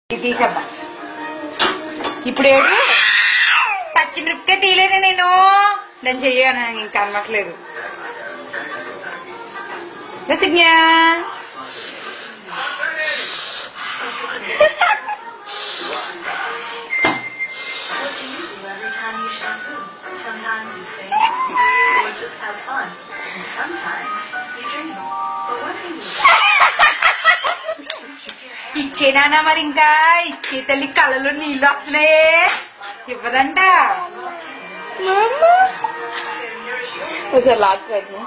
తీసబ్బా ఇప్పుడు ఏడు పచ్చిమిరపకాయ తీయలేదు నేను దాన్ని చెయ్యాను ఇంకా అనట్లేదు రసిజ్ఞ ఇచ్చేనా మరి ఇంకా ఇచ్చే తల్లి కళ్ళలో నీళ్ళు వస్తున్నాయే ఇవ్వదంట లాక్ను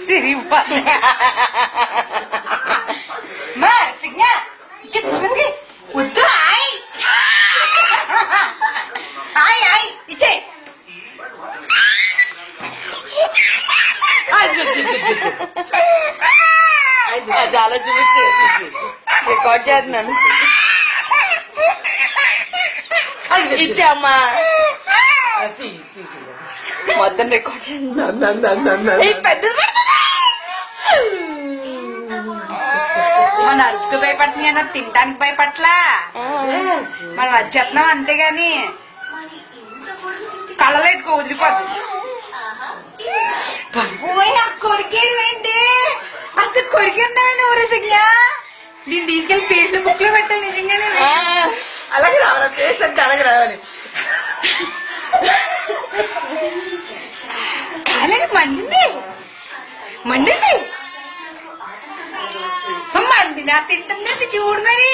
తిరిగి వద్దు ఆయ్ ఆయ్ ఆయ్ ఇచ్చే చాలా చూసి రికార్డ్ చేస్తున్నాను ఇచ్చామ్మా మొత్తం రికార్డ్ చేస్తున్నాను మన అరుపుకు భయపడుతుంది అన్న తినడానికి భయపట్లా మనం వచ్చేస్తున్నాం అంతేగాని కళ్ళలో ఎట్టుకో వదిలిపోతుంది నాకు కొరికేళ్ళండి అసలు కొరికిందామని ఊరేసిగ్ఞ నేను తీసుకెళ్లి పేస్లో బుక్ లో పెట్టాలి నిజంగానే అలాగే రావాలి ప్లేస్ అంటే అలాగే రావాలి అలాగే మండింది మండింది మండినా తింటుంది చూడు మరి